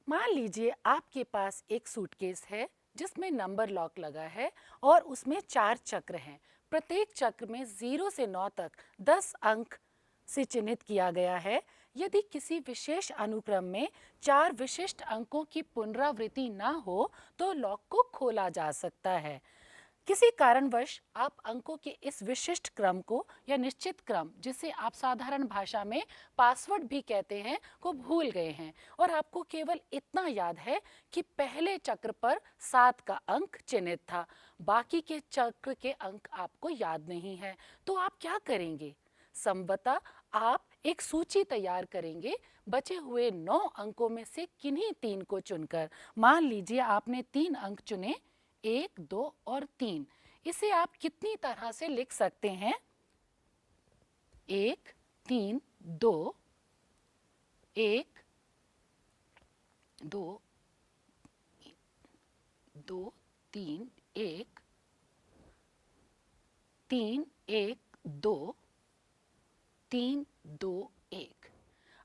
मान लीजिए आपके पास एक सूटकेस है जिसमें नंबर लॉक लगा है और उसमें 4 चक्र हैं। प्रत्येक चक्र में 0 से 9 तक 10 अंक से चिन्हित किया गया है। यदि किसी विशेष अनुक्रम में 4 विशिष्ट अंकों की पुनरावृत्ति ना हो तो लॉक को खोला जा सकता है। किसी कारणवश आप अंकों के इस विशिष्ट क्रम को या निश्चित क्रम, जिसे आप साधारण भाषा में पासवर्ड भी कहते हैं, को भूल गए हैं और आपको केवल इतना याद है कि पहले चक्र पर 7 का अंक चिन्हित था, बाकी के चक्र के अंक आपको याद नहीं है। तो आप क्या करेंगे? संभवतः आप एक सूची तैयार करेंगे बचे हुए 9 अंकों में से किन्हीं 3 को चुनकर। मान लीजिए आपने 3 अंक चुने, 1, 2 और 3। इसे आप कितनी तरह से लिख सकते हैं? 1, 3, 2, 1, 2, 2, 3, 1, 3, 1, 2, 3, 2, 1।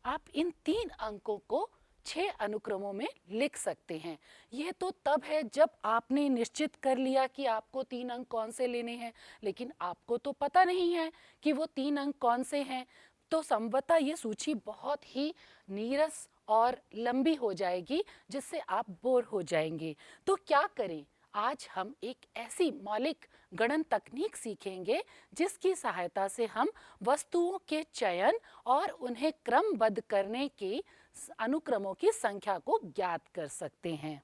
आप इन 3 अंकों को 6 अनुक्रमों में लिख सकते हैं। यह तो तब है जब आपने निश्चित कर लिया कि आपको 3 अंक कौन से लेने हैं, लेकिन आपको तो पता नहीं है कि वो 3 अंक कौन से हैं। तो संभवतः ये सूची बहुत ही नीरस और लंबी हो जाएगी, जिससे आप बोर हो जाएंगे। तो क्या करें? आज हम एक ऐसी मौलिक गणन तकनीक सीखेंगे जिसकी सहायता से हम वस्तुओं के चयन और उन्हें क्रमबद्ध करने के अनुक्रमों की संख्या को ज्ञात कर सकते हैं।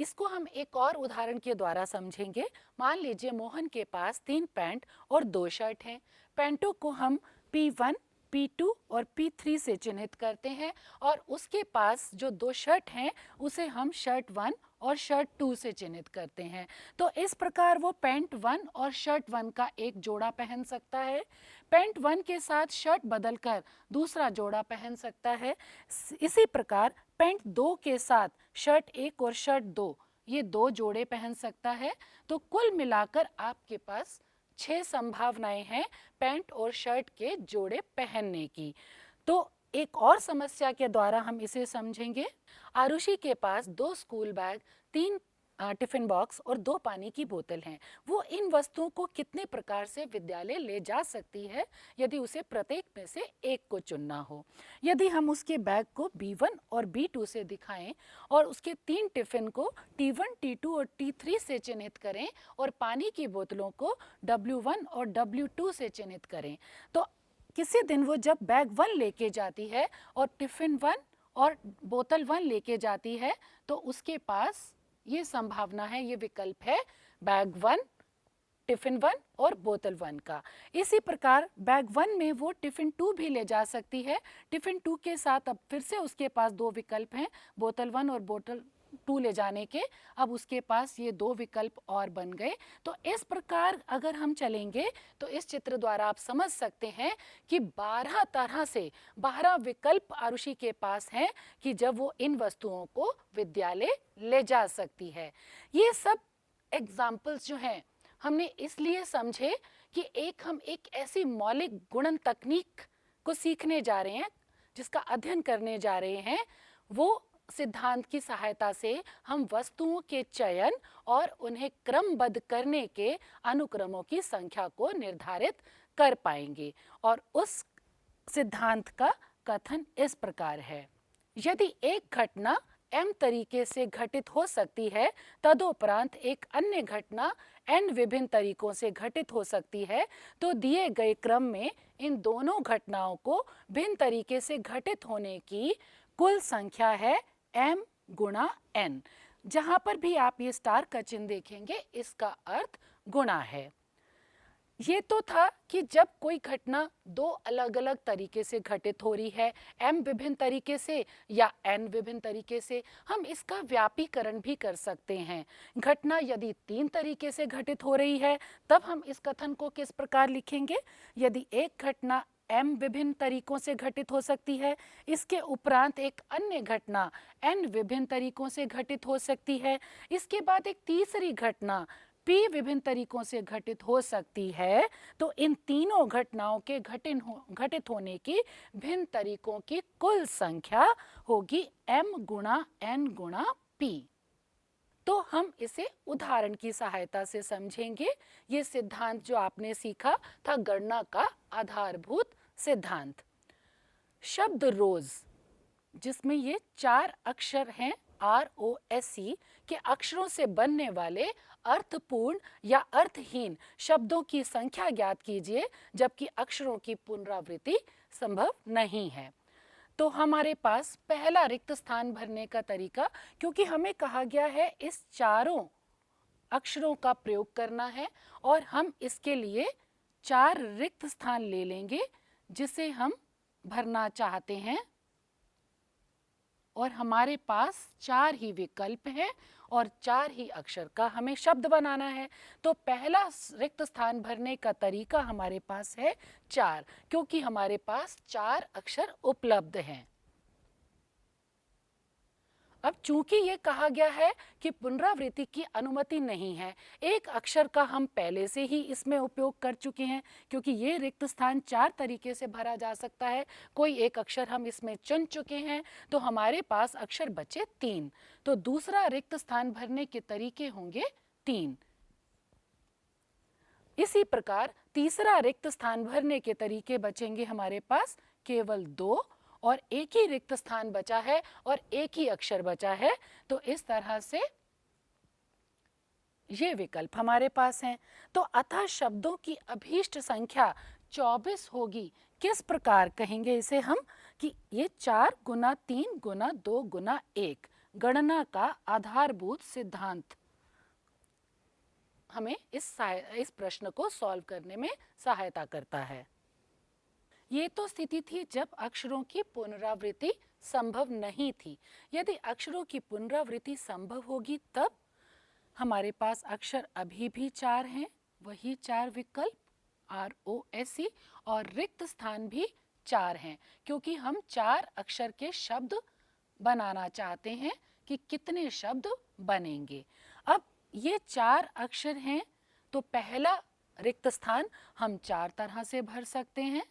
इसको हम एक और उदाहरण के द्वारा समझेंगे। मान लीजिए मोहन के पास 3 पैंट और 2 शर्ट हैं। पैंटों को हम P1, P2 और P3 से चिन्हित करते हैं और उसके पास जो 2 शर्ट हैं उसे हम शर्ट 1 और शर्ट 2 से चिन्हित करते हैं। तो इस प्रकार वो पैंट 1 और शर्ट 1 का एक जोड़ा पहन सकता है। पैंट 1 के साथ शर्ट बदलकर दूसरा जोड़ा पहन सकता है। इसी प्रकार पैंट 2 के साथ शर्ट 1 और शर्ट 2, ये 2 जोड़े पहन सकता है। तो कुल मिलाकर आपके पास 6 संभावनाएं हैं पैंट और शर्ट के जोड़े पहनने की। तो एक और समस्या के द्वारा हम इसे समझेंगे। आरुषि के पास 2 स्कूल बैग, 3 टिफिन बॉक्स और 2 पानी की बोतल हैं। वो इन वस्तुओं को कितने प्रकार से विद्यालय ले जा सकती है यदि उसे प्रत्येक में से एक को चुनना हो? यदि हम उसके बैग को B1 और B2 से दिखाएं और उसके 3 टिफिन को T1, T2 और T3 से चिन्हित करें और पानी की बोतलों को W1 और W2 से चिन्हित करें, तो किसी दिन वो जब बैग 1 लेके जाती है और टिफिन 1 और बोतल 1 लेके जाती है, तो उसके पास ये संभावना है, ये विकल्प है बैग 1, टिफिन 1 और बोतल 1 का। इसी प्रकार बैग 1 में वो टिफिन 2 भी ले जा सकती है। टिफिन 2 के साथ अब फिर से उसके पास 2 विकल्प हैं, बोतल 1 और बोतल 2 ले जाने के। अब उसके पास ये 2 विकल्प और बन गए। तो इस प्रकार अगर हम चलेंगे तो इस चित्र द्वारा आप समझ सकते हैं कि 12 तरह से 12 विकल्प आरुषि के पास हैं कि जब वो इन वस्तुओं को विद्यालय ले जा सकती है। ये सब एग्जाम्पल्स जो हैं हमने इसलिए समझे कि हम एक ऐसी मौलिक गुणन तकनीक को सीखने जा रहे हैं, जिसका अध्ययन करने जा रहे हैं। वो सिद्धांत की सहायता से हम वस्तुओं के चयन और उन्हें क्रमबद्ध करने के अनुक्रमों की संख्या को निर्धारित कर पाएंगे। और उस सिद्धांत का कथन इस प्रकार है: यदि एक घटना m तरीके से घटित हो सकती है, तदुपरांत एक अन्य घटना n विभिन्न तरीकों से घटित हो सकती है, तो दिए गए क्रम में इन दोनों घटनाओं को भिन्न तरीके से घटित होने की कुल संख्या है m गुणा n। जहां पर भी आप ये स्टार का चिन्ह देखेंगे, इसका अर्थ गुणा है। ये तो था कि जब कोई घटना 2 अलग अलग तरीके से घटित हो रही है, m विभिन्न तरीके से या n विभिन्न तरीके से। हम इसका व्यापीकरण भी कर सकते हैं। घटना यदि 3 तरीके से घटित हो रही है, तब हम इस कथन को किस प्रकार लिखेंगे? यदि एक घटना m विभिन्न तरीकों से घटित हो सकती है, इसके उपरांत एक अन्य घटना n विभिन्न तरीकों से घटित हो सकती है, इसके बाद एक तीसरी घटना P विभिन्न तरीकों से घटित हो सकती है, तो इन तीनों घटनाओं के घटित होने की भिन्न तरीकों की कुल संख्या होगी m गुणा n गुणा P। तो हम इसे उदाहरण की सहायता से समझेंगे। ये सिद्धांत जो आपने सीखा था गणना का आधारभूत सिद्धांत। शब्द रोज, जिसमें ये 4 अक्षर हैं ROSE के अक्षरों से बनने वाले अर्थपूर्ण या अर्थहीन शब्दों की संख्या ज्ञात कीजिए, जबकि अक्षरों की पुनरावृत्ति संभव नहीं है। तो हमारे पास पहला रिक्त स्थान भरने का तरीका, क्योंकि हमें कहा गया है इस चारों अक्षरों का प्रयोग करना है और हम इसके लिए 4 रिक्त स्थान ले लेंगे जिसे हम भरना चाहते हैं, और हमारे पास 4 ही विकल्प हैं और 4 ही अक्षर का हमें शब्द बनाना है। तो पहला रिक्त स्थान भरने का तरीका हमारे पास है 4, क्योंकि हमारे पास 4 अक्षर उपलब्ध हैं। अब चूंकि ये कहा गया है कि पुनरावृत्ति की अनुमति नहीं है, एक अक्षर का हम पहले से ही इसमें उपयोग कर चुके हैं, क्योंकि ये रिक्त स्थान 4 तरीके से भरा जा सकता है। कोई एक अक्षर हम इसमें चुन चुके हैं, तो हमारे पास अक्षर बचे 3। तो दूसरा रिक्त स्थान भरने के तरीके होंगे 3। इसी प्रकार तीसरा रिक्त स्थान भरने के तरीके बचेंगे हमारे पास केवल 2, और एक ही रिक्त स्थान बचा है और एक ही अक्षर बचा है। तो इस तरह से ये विकल्प हमारे पास हैं। तो अतः शब्दों की अभीष्ट संख्या 24 होगी। किस प्रकार कहेंगे इसे हम कि ये 4 गुना 3 गुना 2 गुना 1 गणना का आधारभूत सिद्धांत हमें इस प्रश्न को सॉल्व करने में सहायता करता है। ये तो स्थिति थी जब अक्षरों की पुनरावृत्ति संभव नहीं थी। यदि अक्षरों की पुनरावृत्ति संभव होगी तब हमारे पास अक्षर अभी भी 4 हैं, वही 4 विकल्प ROSE, और रिक्त स्थान भी 4 हैं, क्योंकि हम 4 अक्षर के शब्द बनाना चाहते हैं कि कितने शब्द बनेंगे। अब ये 4 अक्षर हैं, तो पहला रिक्त स्थान हम 4 तरह से भर सकते हैं,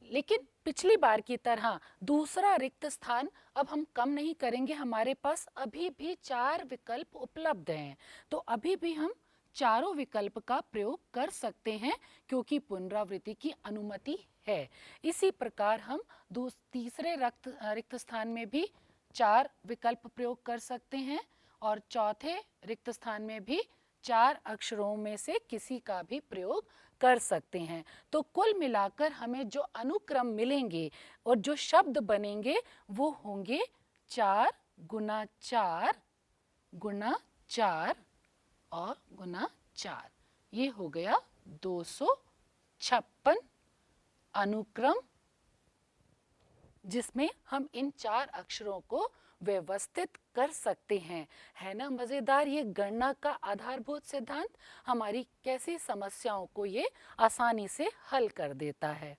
लेकिन पिछली बार की तरह दूसरा रिक्त स्थान अब हम कम नहीं करेंगे। हमारे पास अभी भी 4 विकल्प उपलब्ध हैं, तो अभी भी हम चारों विकल्प का प्रयोग कर सकते हैं, क्योंकि पुनरावृत्ति की अनुमति है। इसी प्रकार हम तीसरे रिक्त स्थान में भी 4 विकल्प प्रयोग कर सकते हैं, और चौथे रिक्त स्थान में भी 4 अक्षरों में से किसी का भी प्रयोग कर सकते हैं। तो कुल मिलाकर हमें जो अनुक्रम मिलेंगे और जो शब्द बनेंगे वो होंगे 4 गुना 4 गुना 4 और गुना 4। ये हो गया 256 अनुक्रम, जिसमें हम इन 4 अक्षरों को व्यवस्थित कर सकते हैं। है ना मज़ेदार ये गणना का आधारभूत सिद्धांत? हमारी कैसी समस्याओं को ये आसानी से हल कर देता है।